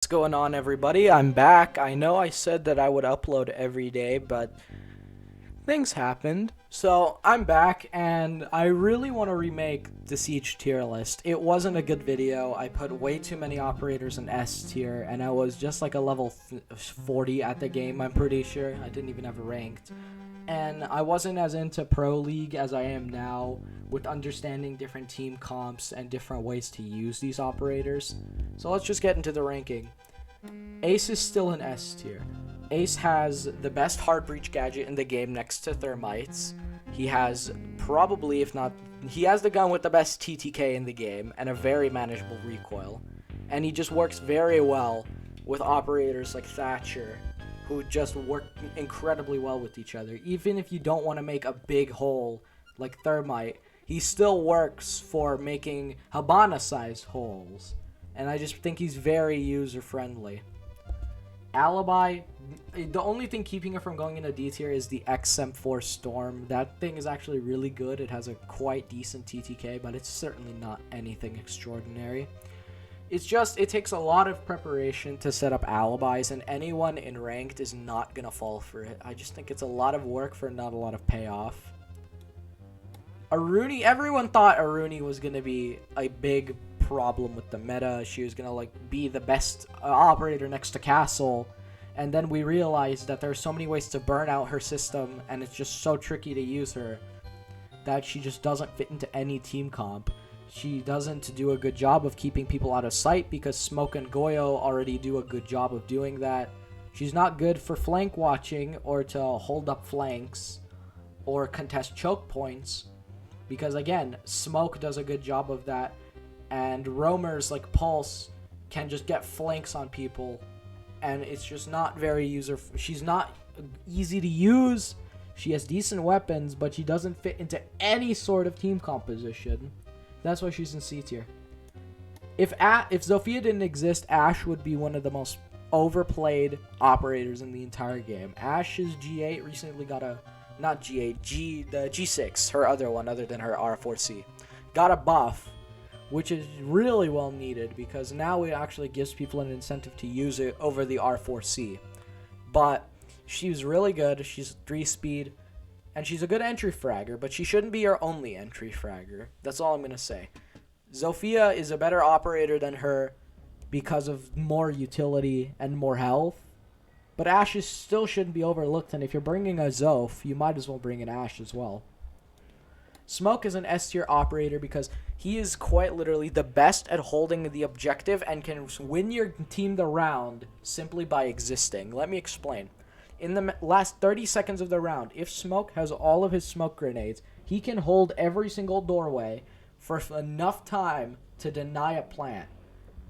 What's going on, everybody? I'm back. I know I said that I would upload every day, but things happened. So I'm back, and I really want to remake the Siege tier list. It wasn't a good video. I put way too many operators in S tier, and I was just like a level 40 at the game, I'm pretty sure. I didn't even have a ranked. And I wasn't as into Pro League as I am now, with understanding different team comps and different ways to use these operators. So let's just get into the ranking. Ace is still in S tier. Ace has the best hard breach gadget in the game next to thermites. He has probably, if not, he has the gun with the best TTK in the game and a very manageable recoil. And he just works very well with operators like Thatcher, who just work incredibly well with each other. Even if you don't want to make a big hole like thermite, he still works for making Habana sized holes. And I just think he's very user-friendly. Alibi, the only thing keeping it from going into D tier is the XM4 Storm. That thing is actually really good. It has a quite decent TTK, but it's certainly not anything extraordinary. It's just, it takes a lot of preparation to set up alibis, and anyone in ranked is not going to fall for it. I just think it's a lot of work for not a lot of payoff. Aruni, everyone thought Aruni was going to be a big problem with the meta. She was gonna be the best operator next to Castle, and then we realized that there's so many ways to burn out her system, and it's just so tricky to use her that she just doesn't fit into any team comp. She doesn't do a good job of keeping people out of sight because Smoke and Goyo already do a good job of doing that. She's not good for flank watching or to hold up flanks or contest choke points because, again, Smoke does a good job of that. And roamers like Pulse can just get flanks on people, and it's just not very she's not easy to use. She has decent weapons, but she doesn't fit into any sort of team composition. That's why she's in C tier. If Zofia didn't exist, Ashe would be one of the most overplayed operators in the entire game. Ashe's G8 recently got a, not G8, the G6, her other one other than her R4C, got a buff, which is really well needed because now it actually gives people an incentive to use it over the R4C. But she's really good. She's 3-speed, and she's a good entry fragger, but she shouldn't be your only entry fragger. That's all I'm going to say. Zofia is a better operator than her because of more utility and more health, but Ashe still shouldn't be overlooked, and if you're bringing a Zof, you might as well bring an Ashe as well. Smoke is an S tier operator because he is quite literally the best at holding the objective and can win your team the round simply by existing. Let me explain. In the last 30 seconds of the round, if Smoke has all of his smoke grenades, he can hold every single doorway for enough time to deny a plant.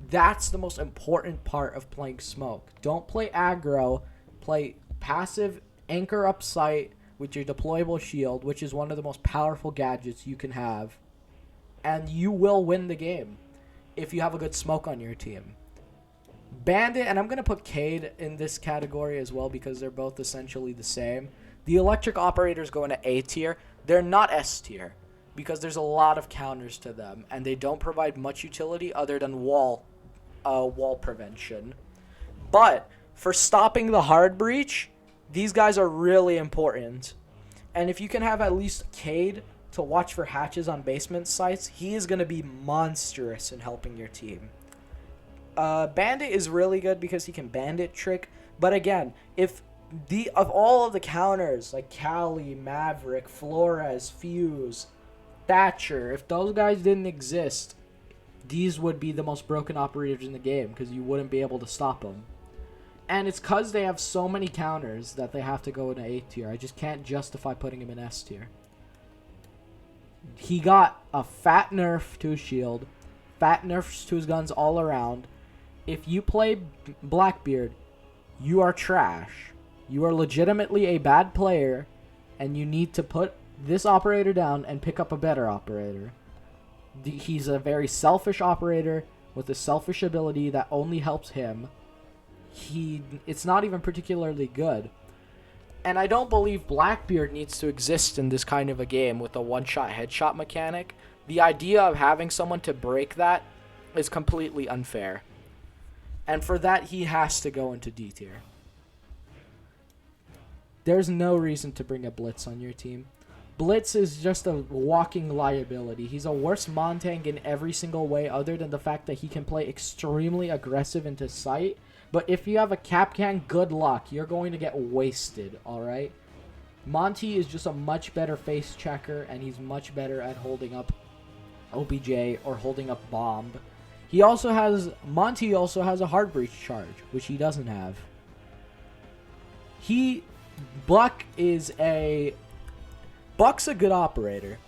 That's the most important part of playing Smoke. Don't play aggro, play passive anchor up sight with your deployable shield, which is one of the most powerful gadgets you can have, and you will win the game if you have a good smoke on your team. Bandit, and I'm going to put Cade in this category as well because they're both essentially the same. The electric operators go into A tier. They're not S tier because there's a lot of counters to them, and they don't provide much utility other than wall prevention. But for stopping the hard breach, these guys are really important. And if you can have at least Cade to watch for hatches on basement sites, he is going to be monstrous in helping your team. Bandit is really good because he can bandit trick. But again, if of all of the counters, like Cali, Maverick, Flores, Fuse, Thatcher, if those guys didn't exist, these would be the most broken operators in the game because you wouldn't be able to stop them. And it's because they have so many counters that they have to go into A tier. I just can't justify putting him in S tier. He got a fat nerf to his shield, fat nerfs to his guns all around. If you play Blackbeard, you are trash. You are legitimately a bad player, and you need to put this operator down and pick up a better operator. He's a very selfish operator with a selfish ability that only helps him. It's not even particularly good. And I don't believe Blackbeard needs to exist in this kind of a game with a one-shot headshot mechanic. The idea of having someone to break that is completely unfair. And for that, he has to go into D tier. There's no reason to bring a Blitz on your team. Blitz is just a walking liability. He's a worse Montang in every single way other than the fact that he can play extremely aggressive into sight. But if you have a Capcan, good luck. You're going to get wasted, alright? Monty is just a much better face checker, and he's much better at holding up OBJ or holding up Bomb. Monty also has a hard breach charge, which he doesn't have. Buck's a good operator.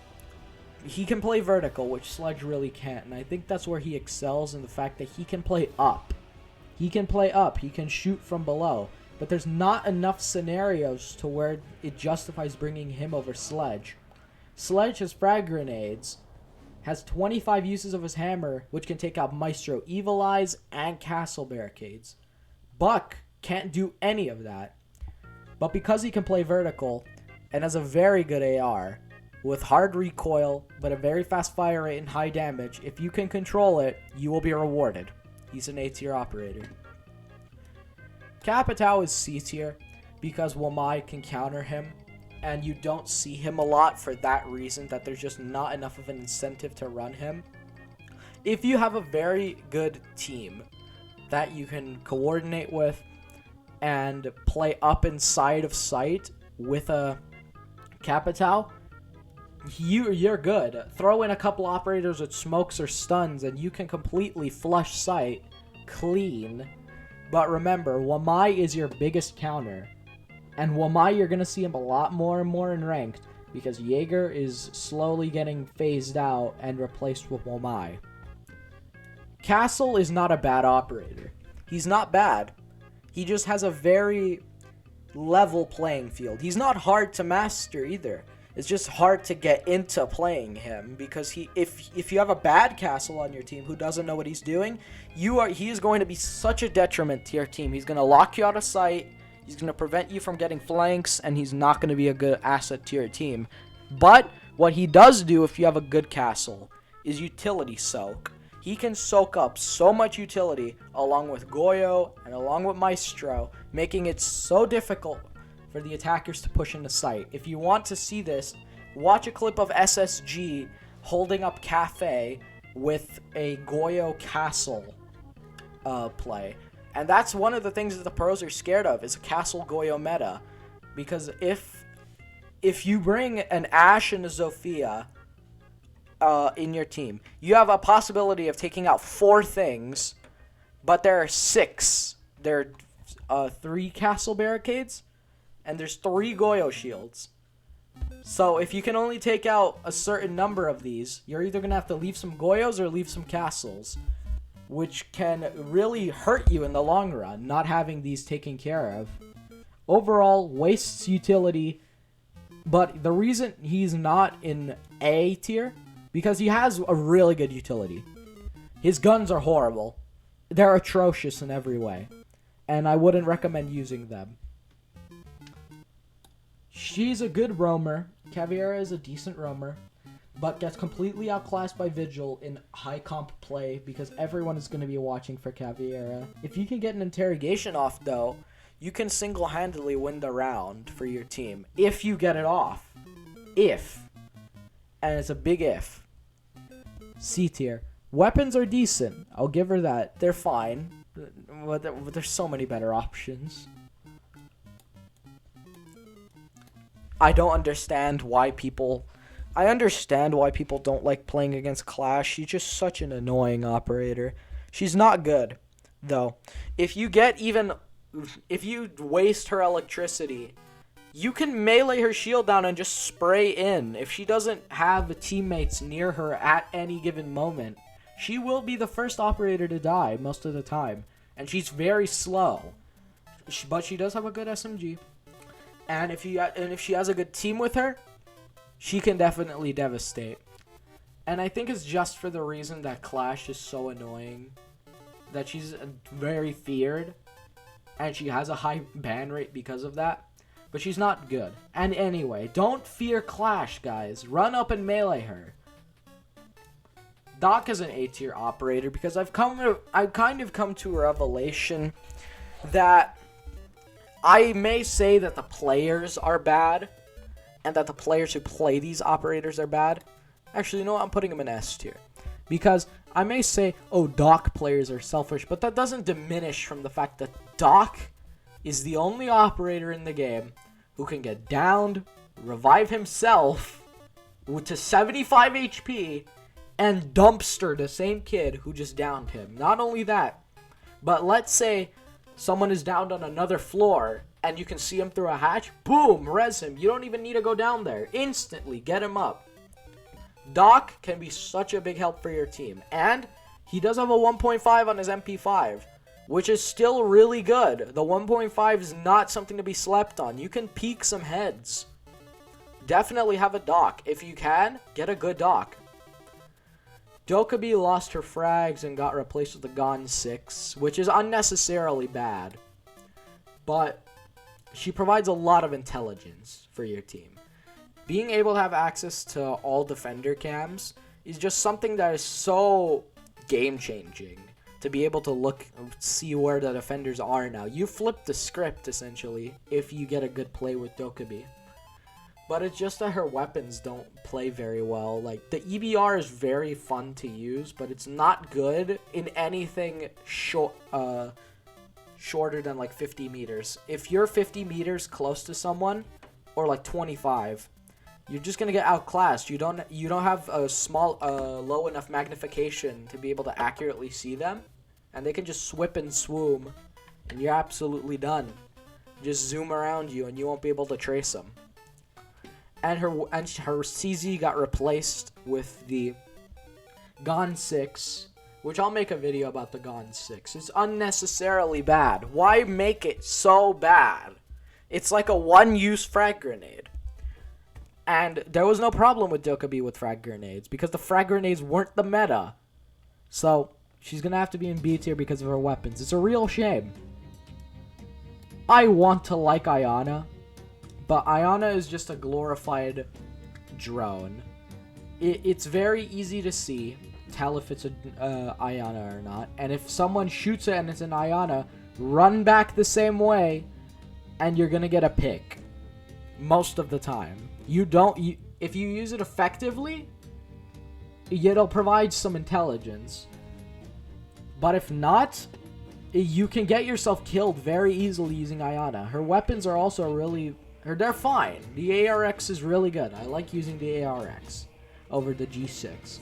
He can play vertical, which Sludge really can't, and I think that's where he excels in the fact that he can play up. He can shoot from below, but there's not enough scenarios to where it justifies bringing him over Sludge. Sludge has frag grenades, has 25 uses of his hammer, which can take out Maestro, Evil Eyes, and Castle Barricades. Buck can't do any of that, but because he can play vertical and has a very good AR with hard recoil but a very fast fire rate and high damage, if you can control it, you will be rewarded. He's an A tier operator. Capitao is C tier because Wamai can counter him, and you don't see him a lot for that reason, that there's just not enough of an incentive to run him. If you have a very good team that you can coordinate with and play up inside of sight with a Capitao, you're good. Throw in a couple operators with smokes or stuns and you can completely flush sight clean. But remember, Wamai is your biggest counter. And Wamai, you're going to see him a lot more and more in ranked because Jaeger is slowly getting phased out and replaced with Wamai. Castle is not a bad operator. He's not bad. He just has a very level playing field. He's not hard to master either. It's just hard to get into playing him because if you have a bad Castle on your team who doesn't know what he's doing, he is going to be such a detriment to your team. He's going to lock you out of sight. He's going to prevent you from getting flanks, and he's not going to be a good asset to your team. But what he does do if you have a good Castle is utility soak. He can soak up so much utility along with Goyo and along with Maestro, making it so difficult for the attackers to push into sight. If you want to see this, watch a clip of SSG holding up Cafe with a Goyo Castle play. And that's one of the things that the pros are scared of, is a Castle Goyo meta. Because if you bring an Ashe and a Zofia in your team, you have a possibility of taking out 4 things, but there are 6. There are 3 Castle Barricades, and there's 3 Goyo shields. So if you can only take out a certain number of these, you're either going to have to leave some Goyos or leave some Castles, which can really hurt you in the long run, not having these taken care of. Overall, wastes utility, but the reason he's not in A tier, because he has a really good utility. His guns are horrible. They're atrocious in every way, and I wouldn't recommend using them. She's a good roamer. Caveira is a decent roamer, but gets completely outclassed by Vigil in high comp play because everyone is going to be watching for Caveira. If you can get an interrogation off, though, you can single-handedly win the round for your team. If you get it off. If. And it's a big if. C tier. Weapons are decent. I'll give her that. They're fine. But there's so many better options. I don't understand why people... I understand why people don't like playing against Clash. She's just such an annoying operator. She's not good, though. If you waste her electricity, you can melee her shield down and just spray in. If she doesn't have teammates near her at any given moment, she will be the first operator to die most of the time. And she's very slow. But she does have a good SMG. And if she has a good team with her, she can definitely devastate. And I think it's just for the reason that Clash is so annoying. That she's very feared. And she has a high ban rate because of that. But she's not good. And anyway, don't fear Clash, guys. Run up and melee her. Doc is an A tier operator because I've kind of come to a revelation that I may say that the players are bad, and that the players who play these operators are bad. Actually, you know what? I'm putting them in S tier. Because I may say, oh, Doc players are selfish, but that doesn't diminish from the fact that Doc is the only operator in the game who can get downed, revive himself to 75 HP, and dumpster the same kid who just downed him. Not only that, but let's say someone is downed on another floor, and you can see him through a hatch, boom, res him. You don't even need to go down there. Instantly, get him up. Doc can be such a big help for your team. And he does have a 1.5 on his MP5, which is still really good. The 1.5 is not something to be slept on. You can peek some heads. Definitely have a Doc. If you can, get a good Doc. Dokkaebi lost her frags and got replaced with the Gon 6, which is unnecessarily bad. But she provides a lot of intelligence for your team. Being able to have access to all defender cams is just something that is so game-changing. To be able to see where the defenders are now. You flip the script, essentially, if you get a good play with Dokkaebi. But it's just that her weapons don't play very well. Like, the EBR is very fun to use, but it's not good in anything shorter than, like, 50 meters. If you're 50 meters close to someone, or, like, 25... you're just gonna get outclassed. You don't have a low enough magnification to be able to accurately see them, and they can just swip and swoom, and you're absolutely done. Just zoom around you, and you won't be able to trace them. And her CZ got replaced with the Gon 6, which I'll make a video about the Gon 6. It's unnecessarily bad. Why make it so bad? It's like a one-use frag grenade. And there was no problem with Dokkaebi with frag grenades, because the frag grenades weren't the meta. So, she's going to have to be in B tier because of her weapons. It's a real shame. I want to like Ayana, but Ayana is just a glorified drone. It's very easy to tell if it's Ayana or not. And if someone shoots it and it's an Ayana, run back the same way, and you're going to get a pick. Most of the time. If you use it effectively, it'll provide some intelligence. But if not, you can get yourself killed very easily using Ayana. Her weapons are also they're fine. The ARX is really good. I like using the ARX over the G6.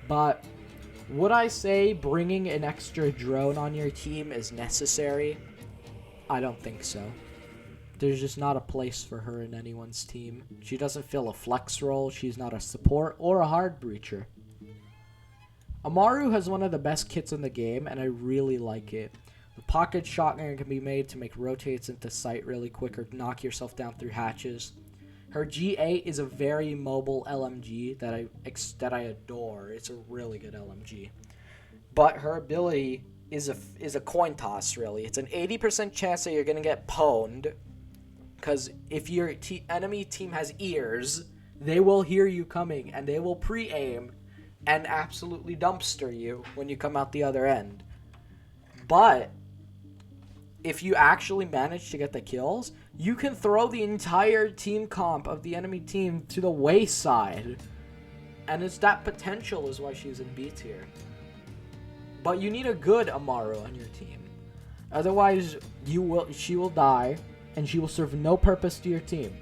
But would I say bringing an extra drone on your team is necessary? I don't think so. There's just not a place for her in anyone's team. She doesn't fill a flex role. She's not a support or a hard breacher. Amaru has one of the best kits in the game, and I really like it. The pocket shotgun can be made to make rotates into sight really quick or knock yourself down through hatches. Her G8 is a very mobile LMG that I adore. It's a really good LMG. But her ability is a coin toss, really. It's an 80% chance that you're going to get pwned. Because if your enemy team has ears, they will hear you coming, and they will pre-aim and absolutely dumpster you when you come out the other end. But if you actually manage to get the kills, you can throw the entire team comp of the enemy team to the wayside. And it's that potential is why she's in B tier. But you need a good Amaru on your team. Otherwise, she will die. And she will serve no purpose to your team.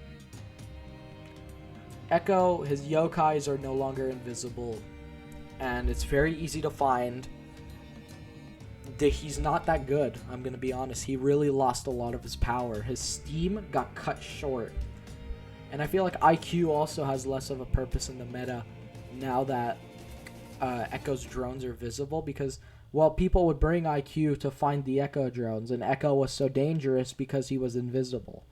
Echo, his yokais are no longer invisible. And it's very easy to find. He's not that good, I'm going to be honest. He really lost a lot of his power. His steam got cut short. And I feel like IQ also has less of a purpose in the meta now that Echo's drones are visible. Because... well, people would bring IQ to find the Echo drones, and Echo was so dangerous because he was invisible.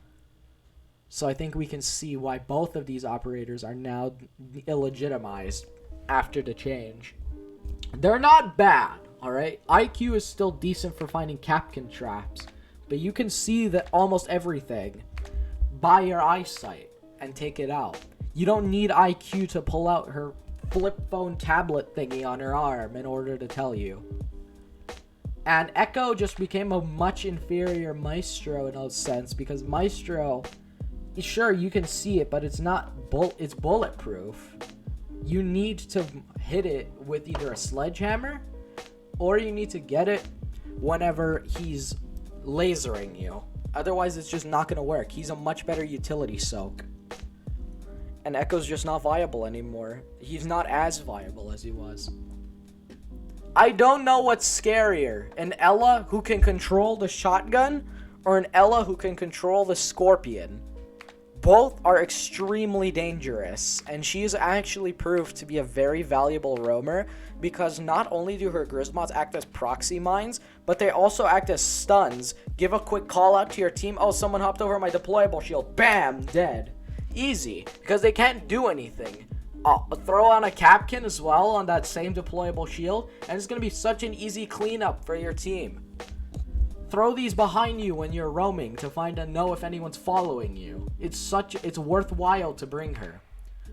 So I think we can see why both of these operators are now illegitimized after the change. They're not bad, alright? IQ is still decent for finding Capcan traps, but you can see that almost everything by your eyesight and take it out. You don't need IQ to pull out her flip phone tablet thingy on her arm in order to tell you. And Echo just became a much inferior Maestro in a sense, because Maestro, sure, you can see it, but it's not it's bulletproof. You need to hit it with either a sledgehammer, or you need to get it whenever he's lasering you. Otherwise, it's just not going to work. He's a much better utility soak. And Echo's just not viable anymore. He's not as viable as he was. I don't know what's scarier, an Ella who can control the shotgun or an Ella who can control the scorpion. Both are extremely dangerous, and she's actually proved to be a very valuable roamer because not only do her Grismots act as proxy mines, but they also act as stuns. Give a quick call out to your team. Oh, someone hopped over my deployable shield. Bam, dead. Easy, because they can't do anything. Throw on a Capkin as well on that same deployable shield, and it's going to be such an easy cleanup for your team. Throw these behind you when you're roaming to know if anyone's following you. It's worthwhile to bring her.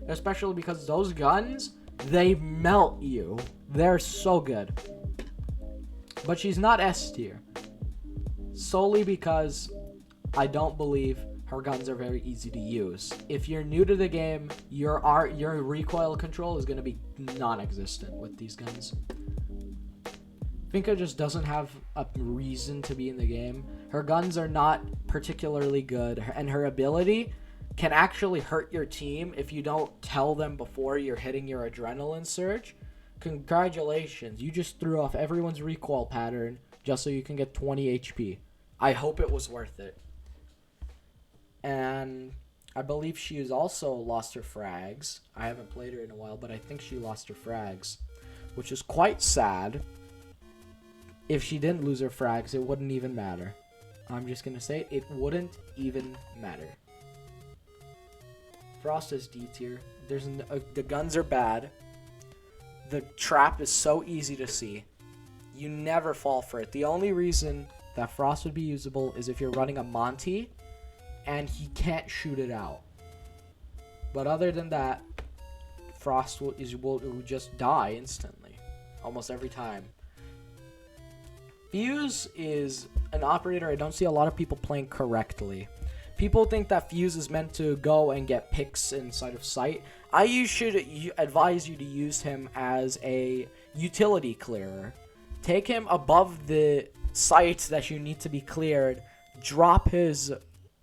Especially because those guns, they melt you. They're so good. But she's not S tier. Solely because I don't believe her guns are very easy to use. If you're new to the game, your recoil control is going to be non-existent with these guns. Finka just doesn't have a reason to be in the game. Her guns are not particularly good, and her ability can actually hurt your team if you don't tell them before you're hitting your adrenaline surge. Congratulations, you just threw off everyone's recoil pattern just so you can get 20 HP. I hope it was worth it. And I believe she has also lost her frags. I haven't played her in a while, but I think she lost her frags, which is quite sad. If she didn't lose her frags, it wouldn't even matter. I'm just going to say it wouldn't even matter. Frost is D tier. The guns are bad. The trap is so easy to see. You never fall for it. The only reason that Frost would be usable is if you're running a Monty and he can't shoot it out. But other than that, Frost will just die instantly. Almost every time. Fuse is an operator I don't see a lot of people playing correctly. People think that Fuse is meant to go and get picks inside of sight. I should advise you to use him as a utility clearer. Take him above the sites that you need to be cleared. Drop his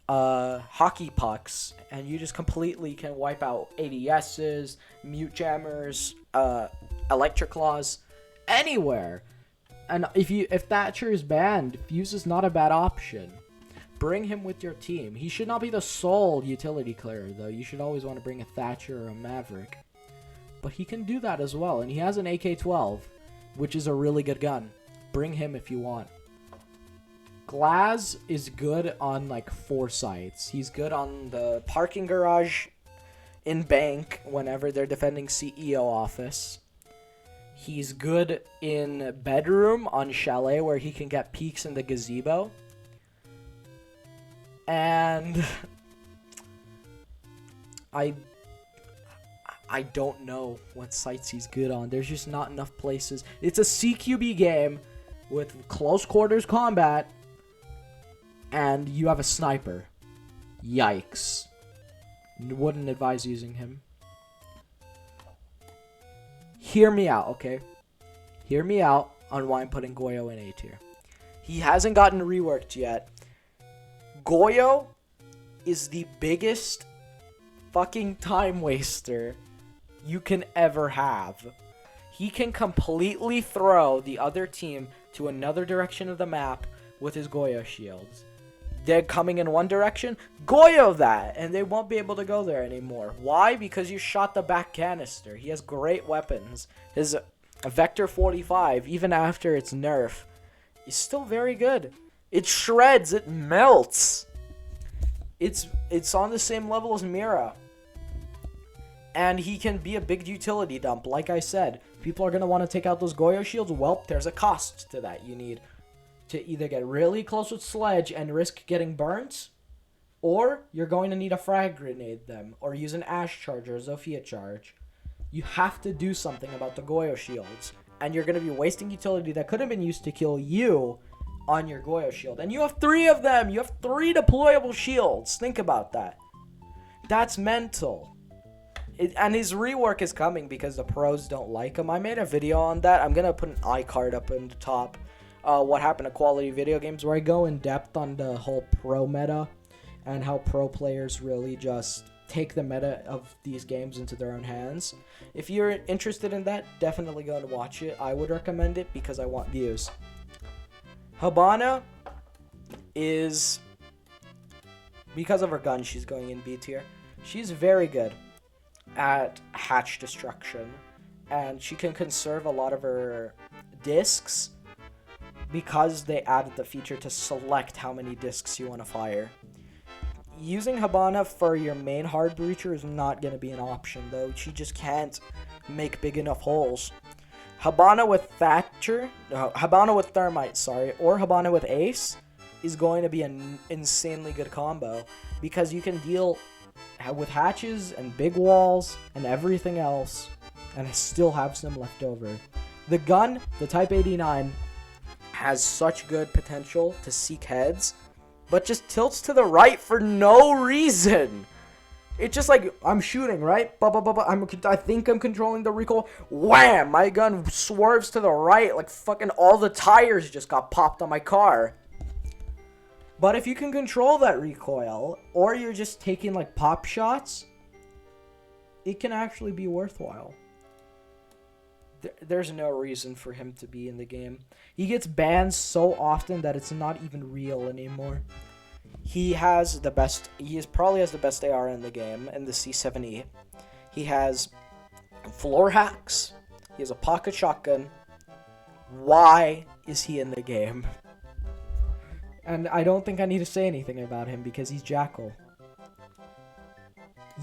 hockey pucks, and you just completely can wipe out ADSs, mute jammers, electric claws, anywhere. And if Thatcher is banned, Fuse is not a bad option. Bring him with your team. He should not be the sole utility clearer, though. You should always want to bring a Thatcher or a Maverick. But he can do that as well, and he has an AK-12, which is a really good gun. Bring him if you want. Glaz is good on, like, 4 sites. He's good on the parking garage, in bank, whenever they're defending CEO office. He's good in bedroom on chalet, where he can get peeks in the gazebo. And I don't know what sites he's good on. There's just not enough places. It's a CQB game with close quarters combat, and you have a sniper. Yikes. Wouldn't advise using him. Hear me out, okay? Hear me out on why I'm putting Goyo in A tier. He hasn't gotten reworked yet. Goyo is the biggest fucking time waster you can ever have. He can completely throw the other team to another direction of the map with his Goyo shields. They're coming in one direction, Goyo that, and they won't be able to go there anymore. Why? Because you shot the back canister. He has great weapons. His Vector 45, even after its nerf, is still very good. It shreds, it melts. It's on the same level as Mira. And he can be a big utility dump, like I said. People are going to want to take out those Goyo shields. Well, there's a cost to that. You need to either get really close with Sludge and risk getting burnt, or you're going to need a frag grenade them, or use an Ash charge or a Zofia charge. You have to do something about the Goyo shields. And you're going to be wasting utility that could have been used to kill you on your Goyo shield. And you have 3 of them. You have 3 deployable shields. Think about that. That's mental. And his rework is coming because the pros don't like him. I made a video on that. I'm going to put an iCard up in the top. What happened to quality video games, where I go in depth on the whole pro meta and how pro players really just take the meta of these games into their own hands. If you're interested in that, definitely go and watch it. I would recommend it because I want views. Habana is, because of her gun, she's going in B tier. She's very good at hatch destruction, and she can conserve a lot of her discs because they added the feature to select how many discs you want to fire. Using Habana for your main hard breacher is not going to be an option, though. She just can't make big enough holes. Habana with Habana with Thermite, or Habana with Ace is going to be an insanely good combo, because you can deal with hatches and big walls and everything else and still have some left over. The gun, the Type 89, has such good potential to seek heads, but just tilts to the right for no reason. It's just like, I'm shooting, right? I think I'm controlling the recoil. Wham! My gun swerves to the right like fucking all the tires just got popped on my car. But if you can control that recoil, or you're just taking like pop shots, it can actually be worthwhile. There's no reason for him to be in the game. He gets banned so often that it's not even real anymore. He probably has the best AR in the game, in the C7E. He has floor hacks. He has a pocket shotgun. Why is he in the game? And I don't think I need to say anything about him because he's Jackal.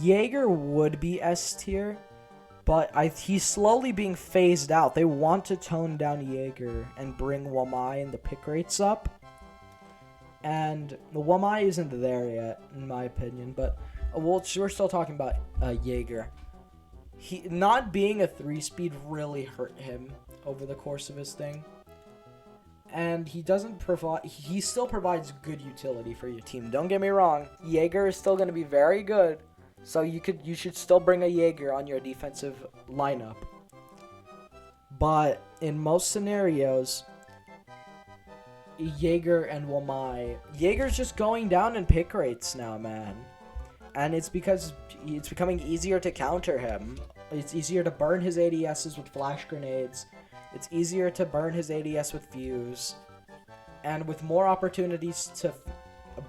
Jaeger would be S tier, but he's slowly being phased out. They want to tone down Jaeger and bring Wamai and the pick rates up. And the Wamai isn't there yet, in my opinion, but we're still talking about Jaeger. He not being a 3-speed really hurt him over the course of his thing. And he still provides good utility for your team. Don't get me wrong, Jaeger is still going to be very good. So you should still bring a Jaeger on your defensive lineup. But in most scenarios, Jaeger and Wamai, Jaeger's just going down in pick rates now, man. And it's because it's becoming easier to counter him. It's easier to burn his ADSs with flash grenades. It's easier to burn his ADS with fuse. And with more opportunities to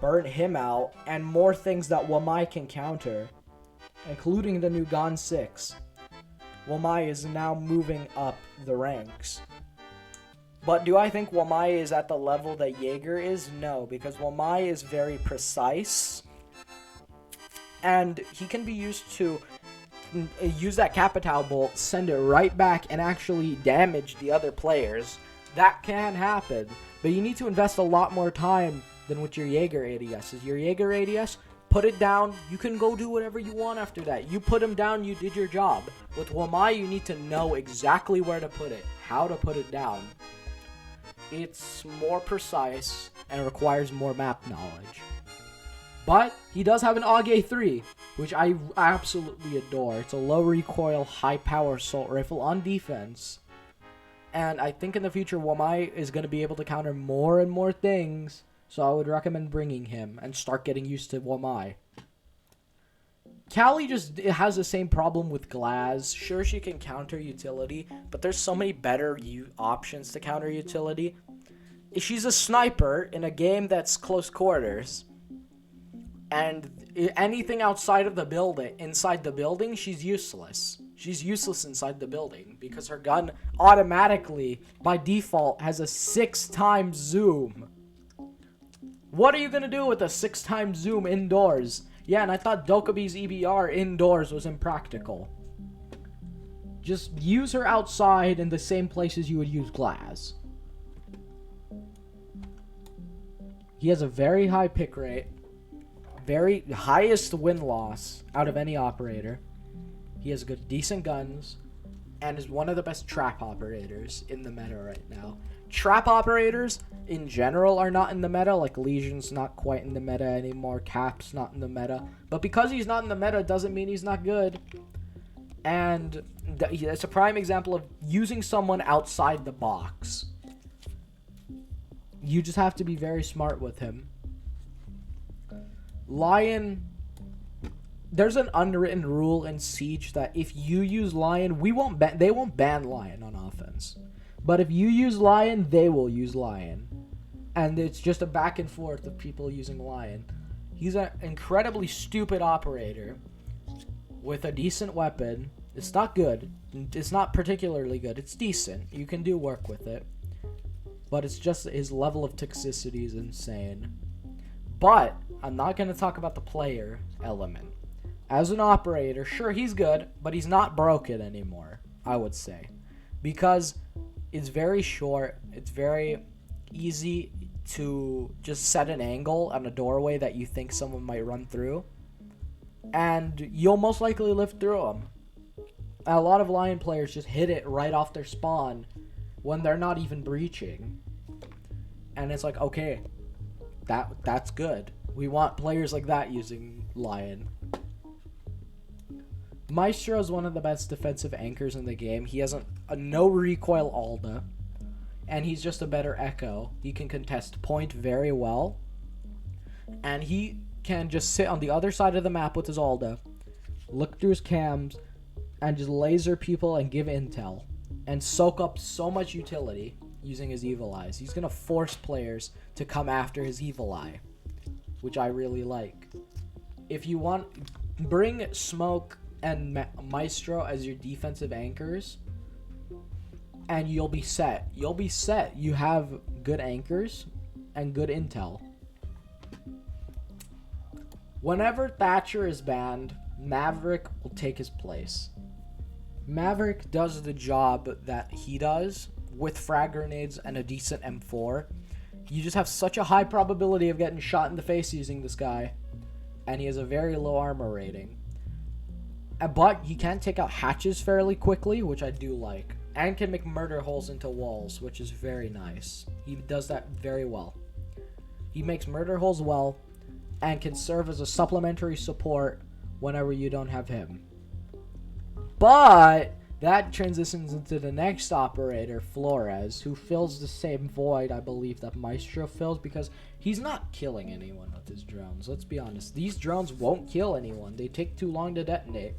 burn him out, and more things that Wamai can counter, including the new Gon 6, Wamai is now moving up the ranks. But do I think Wamai is at the level that Jaeger is? No, because Wamai is very precise, and he can be used to use that Capital Bolt, send it right back, and actually damage the other players. That can happen, but you need to invest a lot more time than with your Jaeger ADSs. Your Jaeger ADS, put it down, you can go do whatever you want after that. You put him down, you did your job. With Wamai, you need to know exactly where to put it, how to put it down. It's more precise and requires more map knowledge. But he does have an AUG 3, which I absolutely adore. It's a low recoil, high power assault rifle on defense. And I think in the future, Wamai is going to be able to counter more and more things. So I would recommend bringing him and start getting used to Wamai. Callie just has the same problem with Glaz. Sure, she can counter utility, but there's so many better options to counter utility. She's a sniper in a game that's close quarters. And anything outside of the building, inside the building, she's useless. She's useless inside the building because her gun automatically, by default, has a 6x zoom. What are you going to do with a 6x zoom indoors? Yeah, and I thought Dokubi's EBR indoors was impractical. Just use her outside in the same places you would use Glaz. He has a very high pick rate. Very highest win-loss out of any operator. He has good, decent guns, and is one of the best trap operators in the meta right now. Trap operators, in general, are not in the meta. Like, Legion's not quite in the meta anymore. Cap's not in the meta. But because he's not in the meta doesn't mean he's not good. And it's a prime example of using someone outside the box. You just have to be very smart with him. Lion... There's an unwritten rule in Siege that if you use Lion, they won't ban Lion on offense. But if you use Lion, they will use Lion. And it's just a back and forth of people using Lion. He's an incredibly stupid operator with a decent weapon. It's not good. It's not particularly good. It's decent. You can do work with it. But it's just his level of toxicity is insane. But I'm not going to talk about the player element. As an operator, sure, he's good, but he's not broken anymore, I would say. Because it's very short, it's very easy to just set an angle on a doorway that you think someone might run through, and you'll most likely live through them. A lot of Lion players just hit it right off their spawn when they're not even breaching. And it's like, okay, that's good. We want players like that using Lion. Maestro is one of the best defensive anchors in the game. He has a no recoil Alda, and he's just a better Echo. He can contest point very well, and he can just sit on the other side of the map with his Alda, look through his cams, and just laser people and give intel, and soak up so much utility using his Evil Eyes. He's going to force players to come after his Evil Eye, which I really like. If you want, bring Smoke and Maestro as your defensive anchors, and you'll be set. You'll be set. You have good anchors and good intel. Whenever Thatcher is banned, Maverick will take his place. Maverick does the job that he does with frag grenades and a decent M4. You just have such a high probability of getting shot in the face using this guy, and he has a very low armor rating. But he can take out hatches fairly quickly, which I do like, and can make murder holes into walls, which is very nice. He does that very well. He makes murder holes well, and can serve as a supplementary support whenever you don't have him. But that transitions into the next operator, Flores, who fills the same void, I believe, that Maestro fills, because he's not killing anyone with his drones. Let's be honest. These drones won't kill anyone. They take too long to detonate.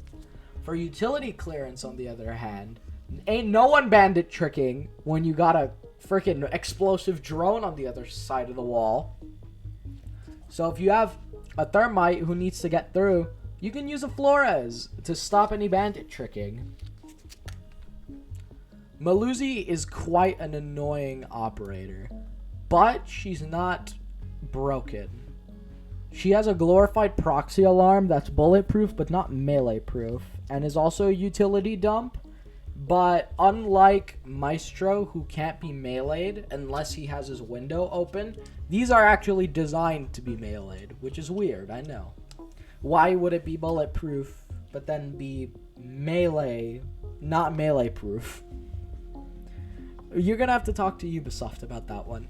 For utility clearance, on the other hand, ain't no one bandit tricking when you got a freaking explosive drone on the other side of the wall. So if you have a thermite who needs to get through, you can use a Flores to stop any bandit tricking. Maluzy is quite an annoying operator, but she's not broken. She has a glorified proxy alarm that's bulletproof but not melee proof, and is also a utility dump. But unlike Maestro, who can't be meleeed unless he has his window open, these are actually designed to be meleeed, which is weird, I know. Why would it be bulletproof but then be melee, not melee proof? You're gonna have to talk to Ubisoft about that one.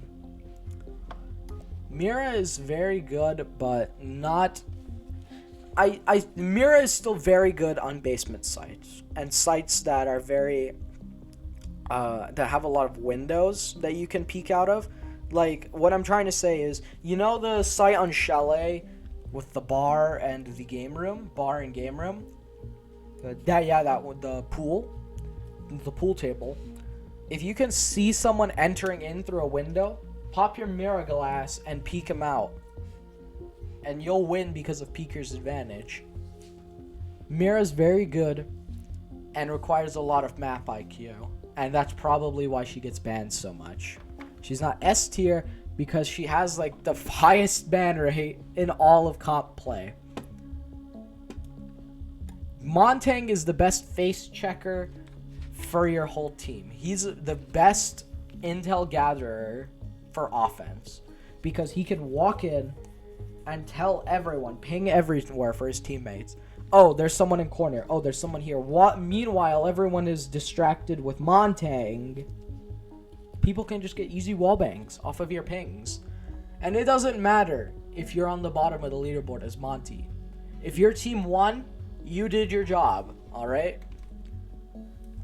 Mira is very good, but not... Mira is still very good on basement sites, and sites that are very... that have a lot of windows that you can peek out of. Like, what I'm trying to say is, you know the site on Chalet with the bar and the game room? Bar and game room? That one, the pool table. If you can see someone entering in through a window, pop your mirror glass and peek them out. And you'll win because of peeker's advantage. Mira's very good and requires a lot of map IQ. And that's probably why she gets banned so much. She's not S tier because she has like the highest ban rate in all of comp play. Montang is the best face checker for your whole team. He's the best intel gatherer for offense because he can walk in and tell everyone, ping everywhere for his teammates, Oh, there's someone in corner. Oh, there's someone here. What? Meanwhile, everyone is distracted with Montang. People can just get easy wallbangs off of your pings. And it doesn't matter if you're on the bottom of the leaderboard as Monty. If your team won, you did your job, alright?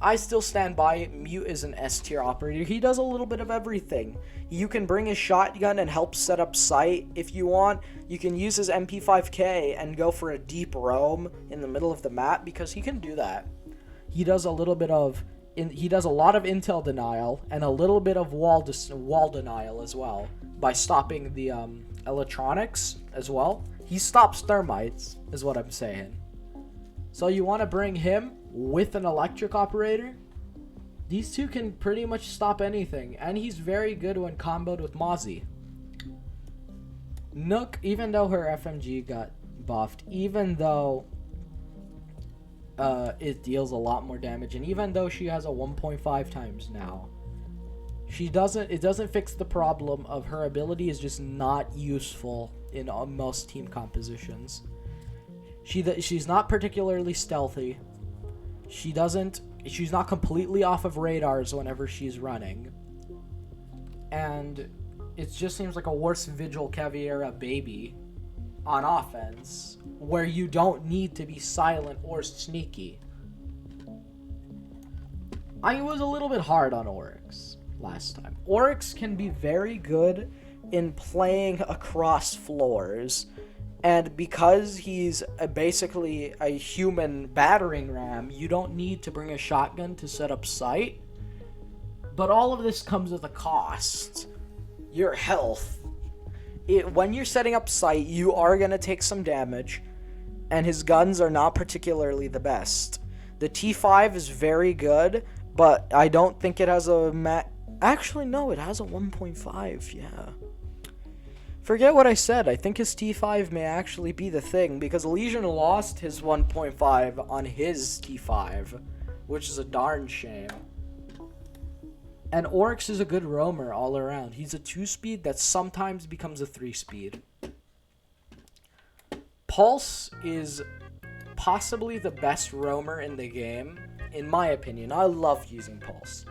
I still stand by it. Mute is an S tier operator. He does a little bit of everything. You can bring his shotgun and help set up sight if you want. You can use his MP5K and go for a deep roam in the middle of the map because he can do that. He does a little bit of... he does a lot of intel denial and a little bit of wall denial as well by stopping the electronics as well. He stops thermites, is what I'm saying. So you want to bring him with an electric operator? These two can pretty much stop anything, and he's very good when comboed with Mozzie. Nook, even though her FMG got buffed, even though it deals a lot more damage, and even though she has a 1.5 times now, it doesn't fix the problem of her ability is just not useful in most team compositions. She's not particularly stealthy. She's not completely off of radars whenever she's running. And it just seems like a worse Vigil Caveira baby on offense, where you don't need to be silent or sneaky. I was a little bit hard on Orcs last time. Orcs can be very good in playing across floors, and because he's basically a human battering ram, you don't need to bring a shotgun to set up sight. But all of this comes with a cost. Your health. When you're setting up sight, you are going to take some damage, and his guns are not particularly the best. The T5 is very good, but I don't think it has a... Actually, no, it has a 1.5, yeah. Forget what I said. I think his T5 may actually be the thing, because Legion lost his 1.5 on his T5, which is a darn shame. And Orcs is a good roamer all around. He's a 2-speed that sometimes becomes a 3-speed. Pulse is possibly the best roamer in the game, in my opinion. I love using Pulse.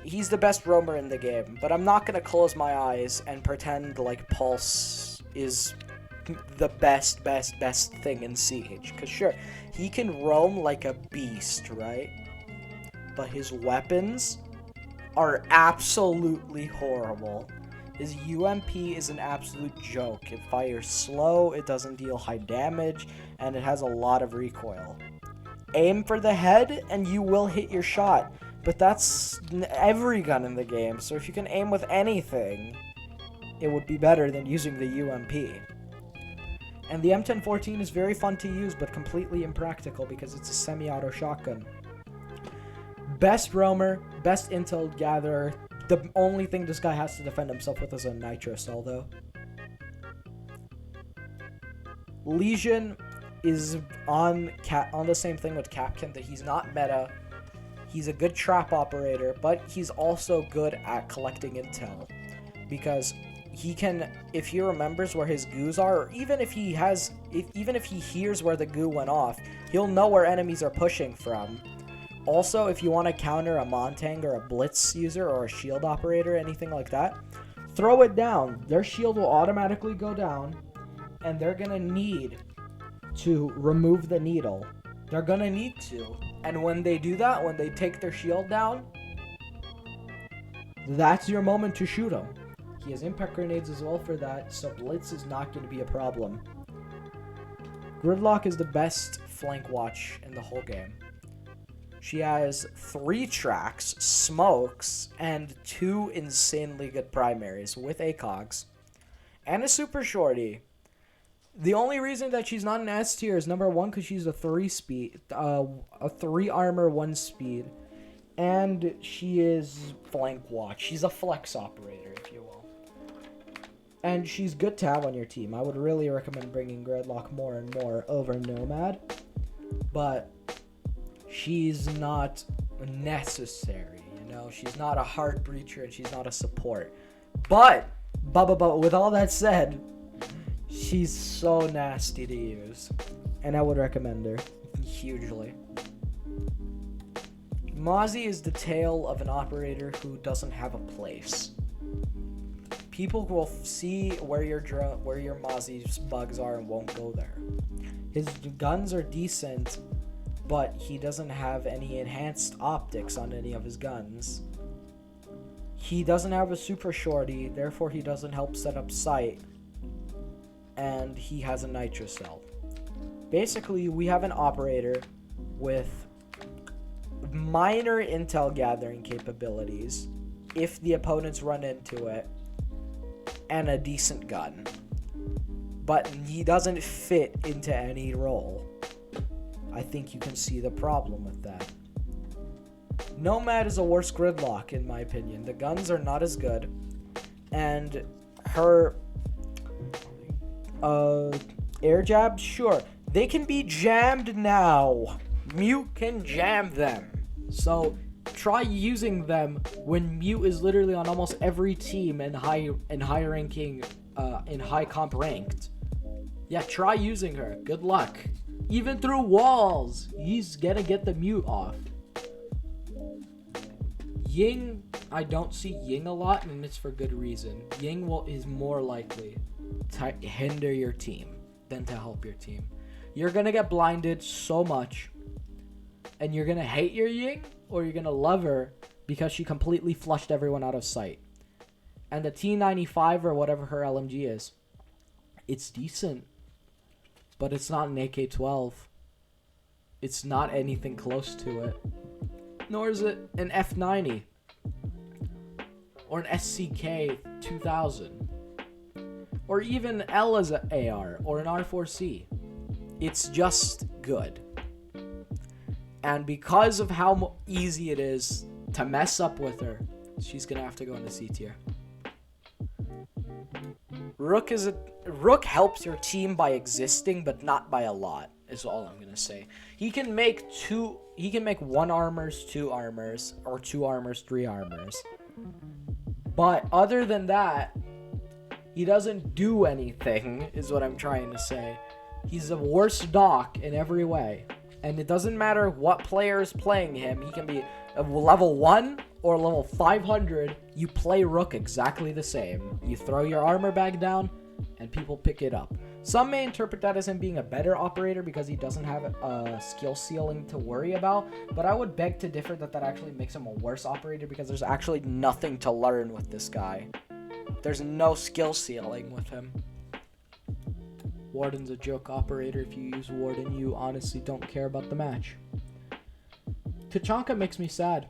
He's the best roamer in the game, but I'm not going to close my eyes and pretend like Pulse is the best thing in Siege. Because sure, he can roam like a beast, right? But his weapons are absolutely horrible. His UMP is an absolute joke. It fires slow, it doesn't deal high damage, and it has a lot of recoil. Aim for the head and you will hit your shot. But that's every gun in the game, so if you can aim with anything, it would be better than using the UMP. And the M1014 is very fun to use, but completely impractical because it's a semi-auto shotgun. Best roamer, best intel gatherer. The only thing this guy has to defend himself with is a nitro cell, though. Legion is on the same thing with Capkin, that he's not meta. He's a good trap operator, but he's also good at collecting intel, because he can, if he remembers where his goos are, or even if he hears where the goo went off, he'll know where enemies are pushing from. Also, if you want to counter a Montang or a Blitz user or a shield operator, anything like that, throw it down. Their shield will automatically go down, and they're gonna need to remove the needle. They're gonna need to. And when they do that, when they take their shield down, that's your moment to shoot him. He has impact grenades as well for that, so Blitz is not going to be a problem. Gridlock is the best flank watch in the whole game. She has 3 tracks, smokes, and 2 insanely good primaries with ACOGs. And a super shorty. The only reason that she's not an S tier is number 1, because she's a 3-speed, a 3 armor, 1 speed, and she is flank watch. She's a flex operator, if you will, and she's good to have on your team. I would really recommend bringing Gridlock more and more over Nomad, but she's not necessary. You know, she's not a hard breacher and she's not a support. But with all that said, she's so nasty to use. and I would recommend her hugely. Maluzy is the tale of an operator who doesn't have a place. People will see where your Maluzy's bugs are and won't go there. His guns are decent, but he doesn't have any enhanced optics on any of his guns. He doesn't have a super shorty, therefore he doesn't help set up sight. And he has a nitro cell. Basically, we have an operator with minor intel gathering capabilities if the opponents run into it, and a decent gun. But he doesn't fit into any role. I think you can see the problem with that. Nomad is a worse gridlock, in my opinion. The guns are not as good, and her air jabs, sure, they can be jammed now. Mute can jam them. So try using them when Mute is literally on almost every team in high ranking, in high comp ranked. Yeah, try using her. Good luck. Even through walls, he's gonna get the Mute off. Ying, I don't see Ying a lot, and it's for good reason. Ying is more likely to hinder your team than to help your team. You're gonna get blinded so much, and you're gonna hate your Ying, or you're gonna love her because she completely flushed everyone out of sight. And the T95 or whatever her LMG is, it's decent, but it's not an AK-12. It's not anything close to it. Nor is it an F90 or an SCK 2000 or even Ella's AR or an R4C. It's just good. And because of how easy it is to mess up with her, she's gonna have to go into C tier. Rook helps your team by existing, but not by a lot, is all I'm gonna say. He can make 1 armors, 2 armors, or 2 armors, 3 armors. But other than that, he doesn't do anything, is what I'm trying to say. He's a worse doc in every way. And it doesn't matter what player is playing him. He can be a level 1 or level 500. You play Rook exactly the same. You throw your armor bag down, and people pick it up. Some may interpret that as him being a better operator because he doesn't have a skill ceiling to worry about, but I would beg to differ that actually makes him a worse operator because there's actually nothing to learn with this guy. There's no skill ceiling with him. Warden's a joke operator. If you use Warden, you honestly don't care about the match. Tachanka makes me sad.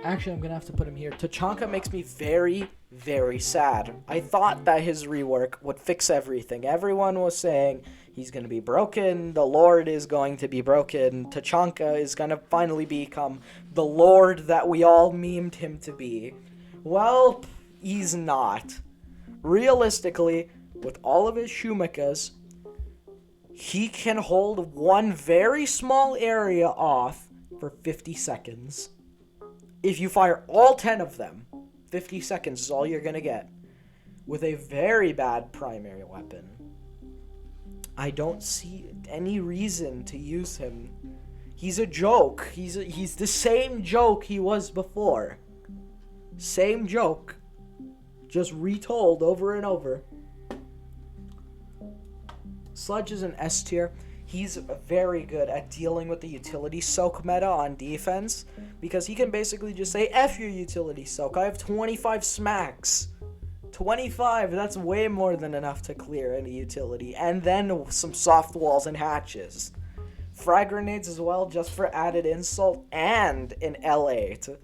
Actually, I'm going to have to put him here. Tachanka makes me very, very sad. I thought that his rework would fix everything. Everyone was saying he's going to be broken. The Lord is going to be broken. Tachanka is going to finally become the Lord that we all memed him to be. Well, he's not. Realistically, with all of his Shumikas, he can hold one very small area off for 50 seconds. If you fire all 10 of them, 50 seconds is all you're going to get. With a very bad primary weapon. I don't see any reason to use him. He's a joke. He's the same joke he was before. Same joke. Just retold over and over. Sludge is an S tier. He's very good at dealing with the utility soak meta on defense because he can basically just say, F your utility soak. I have 25 smacks. 25, that's way more than enough to clear any utility. And then some soft walls and hatches. Frag grenades as well, just for added insult, and an L8.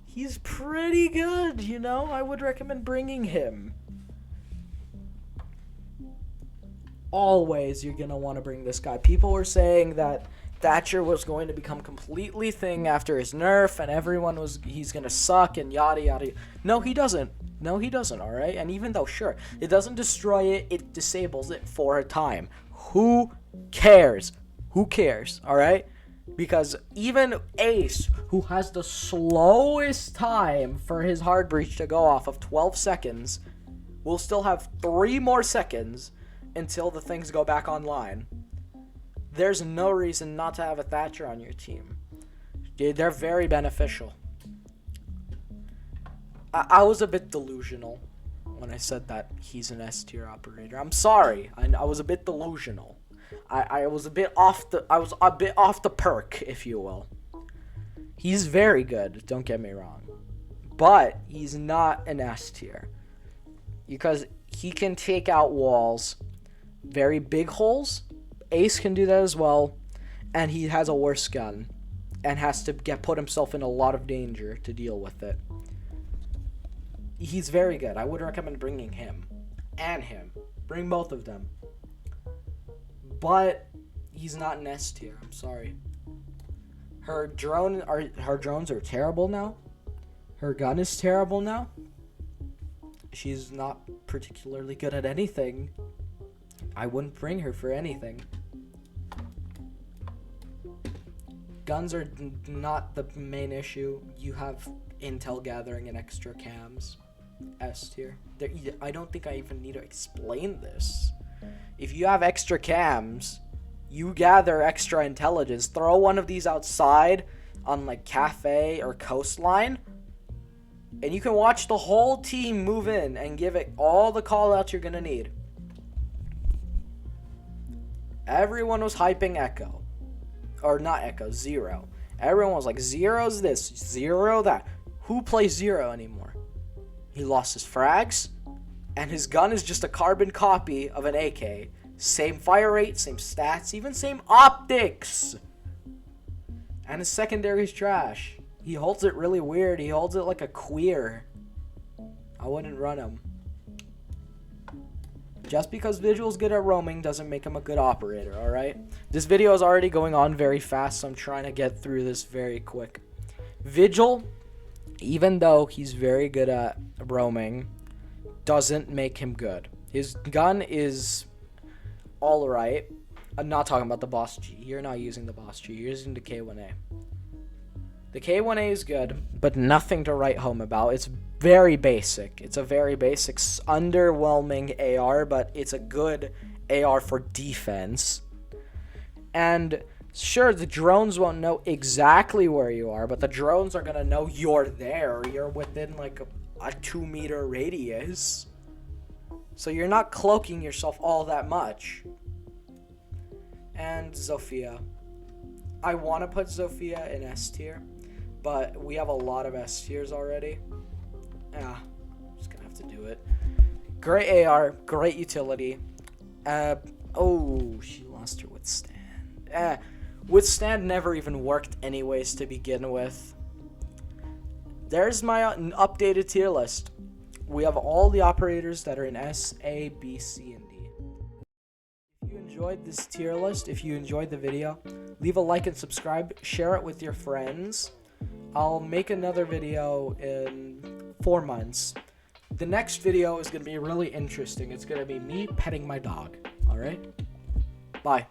He's pretty good, you know? I would recommend bringing him. Always you're going to want to bring this guy. People were saying that Thatcher was going to become completely thing after his nerf, and he's going to suck and yada yada. No, he doesn't. No, he doesn't, alright? And even though, sure, it doesn't destroy it, it disables it for a time. Who cares? Who cares, alright? Because even Ace, who has the slowest time for his hard breach to go off of 12 seconds, will still have 3 more seconds until the things go back online. there's no reason not to have a Thatcher on your team. They're very beneficial. I was a bit delusional when I said that he's an S tier operator. I'm sorry. I was a bit delusional. I was a bit off the perk, if you will. He's very good, don't get me wrong. But he's not an S tier. Because he can take out walls, very big holes. Ace can do that as well. And he has a worse gun. And has to put himself in a lot of danger to deal with it. He's very good. I would recommend bringing him. And him. Bring both of them. But he's not an S tier. I'm sorry. Her drones are terrible now. Her gun is terrible now. She's not particularly good at anything. I wouldn't bring her for anything. Guns are not the main issue. You have intel gathering and extra cams. S tier. I don't think I even need to explain this. If you have extra cams, you gather extra intelligence. Throw one of these outside on like cafe or coastline, and you can watch the whole team move in and give it all the call outs you're gonna need. Everyone was hyping Echo. Or not Echo, Zero. Everyone was like, Zero's this, Zero that. Who plays Zero anymore? He lost his frags, and his gun is just a carbon copy of an AK. Same fire rate, same stats, even same optics. And his secondary's trash. He holds it really weird. He holds it like a queer. I wouldn't run him. Just because Vigil's good at roaming doesn't make him a good operator, alright? This video is already going on very fast, so I'm trying to get through this very quick. Vigil, even though he's very good at roaming, doesn't make him good. His gun is alright. I'm not talking about the boss G. You're not using the boss G. You're using the K1A. The K1A is good, but nothing to write home about. It's very basic. It's a very basic, underwhelming AR, but it's a good AR for defense. And sure, the drones won't know exactly where you are, but the drones are going to know you're there. You're within like a 2-meter radius. So you're not cloaking yourself all that much. And Zofia. I want to put Zofia in S tier, but we have a lot of S tiers already. Yeah, I'm just gonna have to do it. Great AR, great utility. Oh, she lost her Withstand. Withstand never even worked anyways to begin with. There's my updated tier list. We have all the operators that are in S, A, B, C, and D. If you enjoyed this tier list, if you enjoyed the video, leave a like and subscribe. Share it with your friends. I'll make another video in 4 months. The next video is going to be really interesting. It's going to be me petting my dog. Alright? Bye.